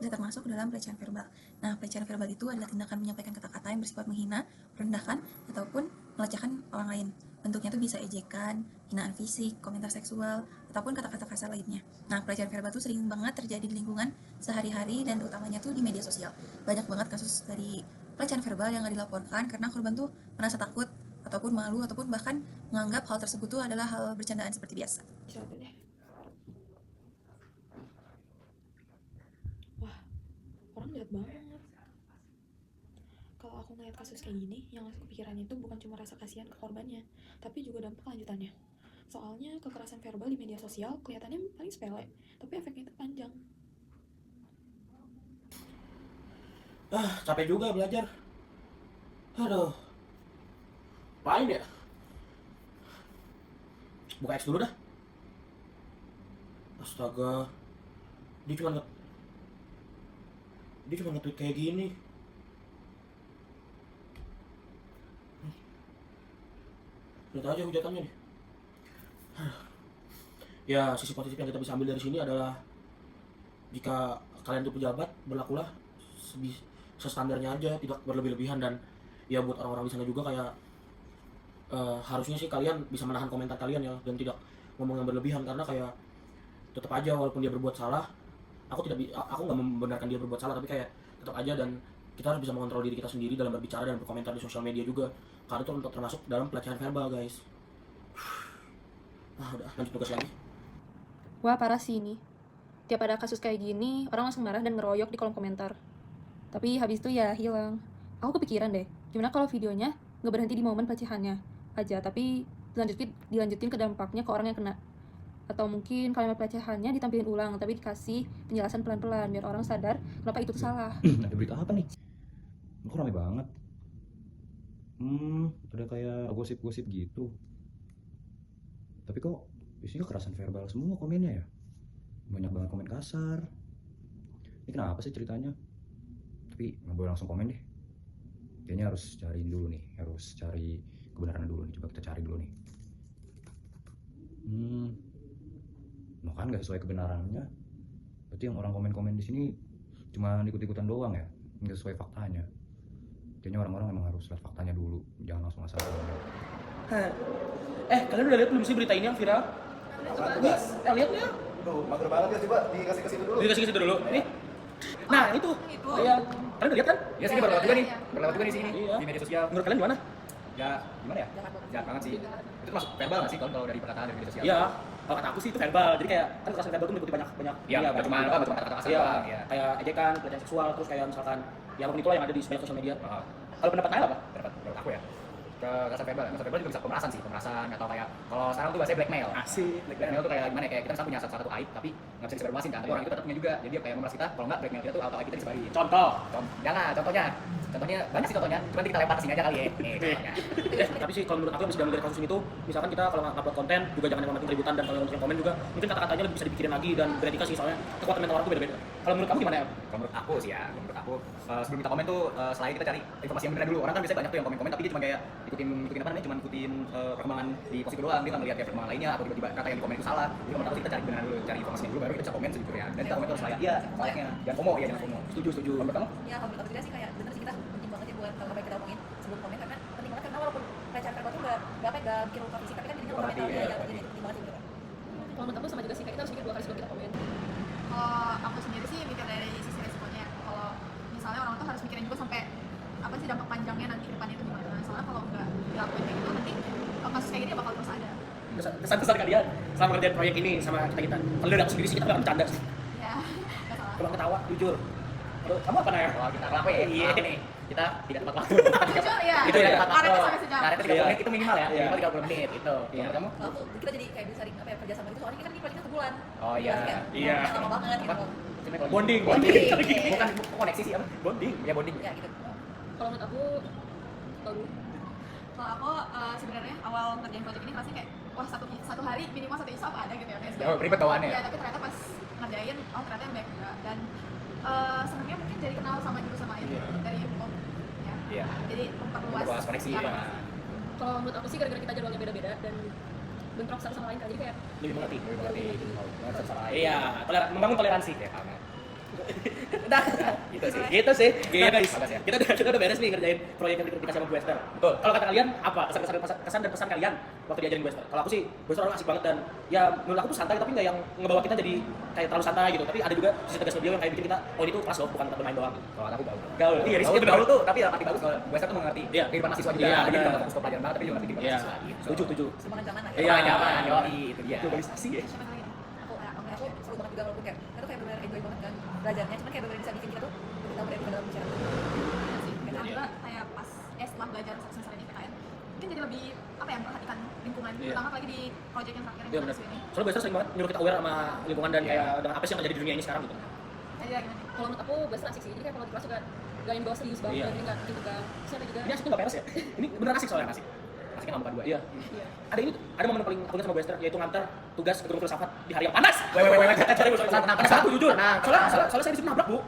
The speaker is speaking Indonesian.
bisa termasuk dalam pelecehan verbal. Nah, pelecehan verbal itu adalah tindakan menyampaikan kata-kata yang bersifat menghina, merendahkan, ataupun melecehkan orang lain. Bentuknya itu bisa ejekan, hinaan fisik, komentar seksual, ataupun kata-kata kasar lainnya. Nah, pelecehan verbal itu sering banget terjadi di lingkungan sehari-hari dan utamanya tuh di media sosial. Banyak banget kasus dari pelecehan verbal yang nggak dilaporkan karena korban tuh merasa takut ataupun malu ataupun bahkan menganggap hal tersebut tuh adalah hal bercandaan seperti biasa. Coba deh. Wah, orang jahat banget. Kalau aku ngeliat kasus kayak gini, yang langsung kepikiran itu bukan cuma rasa kasihan ke korbannya, tapi juga dampak lanjutannya. Soalnya kekerasan verbal di media sosial kelihatannya paling sepele, tapi efeknya itu panjang. Capek juga belajar. Aduh, apain ya? Buka X dulu dah. Astaga, dia cuma nge-tweet kayak gini. Lihat aja hujatannya nih. Ya, sisi positif yang kita bisa ambil dari sini adalah jika kalian itu pejabat, berlakulah sestandarnya aja, tidak berlebih-lebihan. Dan ya buat orang-orang di sana juga kayak harusnya sih kalian bisa menahan komentar kalian ya, dan tidak ngomong yang berlebihan, karena kayak tetap aja walaupun dia berbuat salah, aku nggak membenarkan dia berbuat salah, tapi kayak tetap aja, dan kita harus bisa mengontrol diri kita sendiri dalam berbicara dan berkomentar di sosial media juga, karena itu untuk termasuk dalam pelecehan verbal, guys. Udah lanjut tugas lagi. Wah, parah sih ini. Tiap ada kasus kayak gini, orang langsung marah dan ngeroyok di kolom komentar. Tapi habis itu ya hilang. Aku kepikiran deh, gimana kalau videonya nggak berhenti di momen pelecehannya aja, tapi dilanjutin ke dampaknya ke orang yang kena. Atau mungkin kalimat pelecehannya ditampilin ulang, tapi dikasih penjelasan pelan-pelan biar orang sadar kenapa itu tuh salah. Ada berita apa nih? Kok rame banget? Ada kayak gosip-gosip gitu. Tapi kok isinya kekerasan verbal semua komennya ya? Banyak banget komen kasar. Ini kenapa sih ceritanya? Tapi nggak boleh langsung komen deh. Kayaknya harus cari dulu nih, harus cari kebenaran dulu nih. Coba kita cari dulu nih. Nah kan nggak sesuai kebenarannya. Berarti yang orang komen-komen di sini cuma ikut-ikutan doang ya, nggak sesuai faktanya. Kayaknya orang-orang memang harus lihat faktanya dulu, jangan langsung asal komen. Kalian udah lihat belum sih berita ini yang viral? Lihat ya. Tuh, mager banget ya, coba dikasih ke situ dulu. Dikasih ke situ dulu. Nih. Nah, itu. Iya. Kalian udah lihat kan? Ya sini baru lewat juga nih. Baru lewat juga nih sini Iya. di media sosial. Menurut kalian gimana? Ya, gimana ya? Jahat banget sih. Itu masuk verbal nggak sih kalau dari perkataan dari media sosial? Iya. Kalau kata aku sih itu verbal. Jadi kayak kan kekerasan verbal itu meliputi banyak Iya, nggak cuma kata-kata kasar iya, doang, ya. kayak ejekan, pelecehan seksual, terus kayak misalkan ya apapun itulah yang ada di banyak sosial media. Heeh. Kalau pendapat Nail apa? Menurut aku ya. Kekerasan verbal juga bisa pemerasan sih, pemerasan atau kayak kalau sekarang tuh bahasanya blackmail. Asik. Blackmail tuh kayak gimana ya? Kayak kita misalnya punya satu aib tapi nggak bisa disebarluasin kan. Tapi orang itu tetap punya juga. Jadi dia kayak memeras kita. Kalau nggak blackmail kita tuh auto aib kita disebarin. Contoh. Jangan, contohnya banyak sih contohnya. Cuma nanti kita lempar ke sini aja kali ya. Nih, contohnya. Tapi sih kalau menurut aku yang bisa diambil dari kasus ini tuh, misalkan kita kalau upload konten juga jangan yang keributan, dan kalau yang komen juga mungkin kata-katanya lebih bisa dipikirin lagi dan beretika sih, soalnya kekuatan mental orang tuh beda-beda. Kalau menurut kamu gimana ya? Kalau menurut aku sih ya, menurut aku sebelum kita komen tuh selain kita cari informasi yang benar dulu. Orang kan biasanya banyak tuh yang komen-komen tapi dia cuma kayak ikutin apa namanya, cuma ikutin perkembangan di post itu doang. Dia nggak melihat kayak perkembangan lainnya atau tiba-tiba kata yang di komen itu salah. Jadi menurut aku sih kita cari benar dulu, cari informasinya dulu baru kita bisa komen sejujurnya. Dan kita komen terus layak. Iya, layaknya. Jangan FOMO, ya jangan FOMO. Setuju. Kalau menurut kamu? Ya, kalau menurut aku juga sih kayak bener sih, kita penting banget ya buat apa yang kita omongin sebelum komen, karena penting banget, karena walaupun pelecehan verbal tuh nggak bikin luka fisik, tapi kan jadinya luka mental dia yang penting banget gitu kan. Kalau menurut aku sama juga sih, kayak kita harus mikir 2 kali sebelum kita komen. Kalau aku sendiri sih mikir dari sisi resikonya. Kalau misalnya orang tuh harus mikirin juga sampai apa sih dampak panjangnya nanti ke depannya itu gimana. Soalnya kalau nggak dilakuin kayak gitu nanti kasus kayak gini bakal terus ada. Kesan-kesan kalian selama ngerjain proyek ini sama kita. Kalau dari aku sendiri sih kita nggak bercanda sih. Ya, nggak salah. Cuma ketawa, jujur. Kamu apa Naya? Kalau kita kenapa ya? Iya. Nih, kita tidak tepat waktu. Jujur ya. Itu ya. Karetnya sampai sejam. Karetnya 30 menit itu minimal ya. Iya. Minimal 30 menit itu. Iya. Menurut kamu? Kalau aku kita jadi kayak bisa sering apa ya, kerja sama gitu, soalnya kan ini proyeknya 1 bulan. Oh iya. Iya. Lama banget gitu. Bonding. Bukan koneksi sih apa? Bonding. Ya bonding. Ya gitu. Kalau menurut aku, tau dulu. Kalau aku sebenarnya awal ngerjain project ini pasti kayak wah satu hari minimal 1 isu apa ada gitu ya kayak Oh, ribet bawaannya. Iya, tapi ternyata pas ngerjain ternyata yang baik juga. Dan sebenarnya mungkin jadi kenal sama jurusan lain dari UNPOM ya. Iya. Jadi memperluas koneksi apa. ya. Kalau menurut aku sih gara-gara kita jadwalnya beda-beda dan bentrok satu sama lain kan, jadi kayak Lebih mengerti. Lebih mengerti. Iya, membangun toleransi. Ya, paham. Udah, gitu sih. Nah, guys, Bagus ya. kita udah beres nih ngerjain proyek yang dikasih sama Bu Esther. Betul. Kalau kata kalian apa kesan dan pesan kalian waktu diajarin Bu Esther? Kalau aku sih Bu Esther orang asik banget dan ya menurut aku tuh santai tapi nggak yang ngebawa kita jadi kayak terlalu santai gitu. Tapi ada juga sisi tegas beliau yang kayak bikin kita oh ini tuh kelas loh, bukan tempat bermain doang. Kalau aku gaul. Gaul. Iya, Gaul, Rizky gaul tuh, tapi ya arti bagus kalau gue tuh mengerti Iya. kehidupan mahasiswa juga. Iya, Jadi benar. nggak fokus ke pelajaran banget, tapi juga ngerti kehidupan Iya. mahasiswa gitu. Setuju. Semangat zaman lah ya. Iya. Zaman, yoi, itu dia. Globalisasi ya. Siapa lagi? Aku seru banget juga walaupun kayak kita tuh kayak benar-benar enjoy banget kan belajarnya, cuman kayak benar-benar bisa bikin kita tuh lebih tahu dari dalam bicara. Kita juga kayak pas setelah belajar satu semester ini PKN mungkin jadi lebih apa ya memperhatikan lingkungan Iya. terutama apalagi di project yang terakhir Iya yang benar. kita ini. Soalnya Bu Esther sering banget nyuruh kita aware sama lingkungan dan Iya. kayak dengan apa sih yang terjadi di dunia ini sekarang gitu. Jadi ya gimana? Kalau menurut aku Buster asik sih, jadi kayak kalau di kelas juga gak yang bawa serius banget, Iya. jadi gak bikin tegang. Siapa juga? Ini asik tuh nggak peres ya? Ini beneran asik soalnya asik. Asiknya nggak bukan dua. Iya. Iya. Ada momen paling aku ingat sama Bu Esther yaitu ngantar tugas ke gedung filsafat di hari yang panas. Wait. Cari Bu, soalnya. Tenang, Panas banget, Bu, jujur. tenang. Soalnya saya disitu nabrak Bu.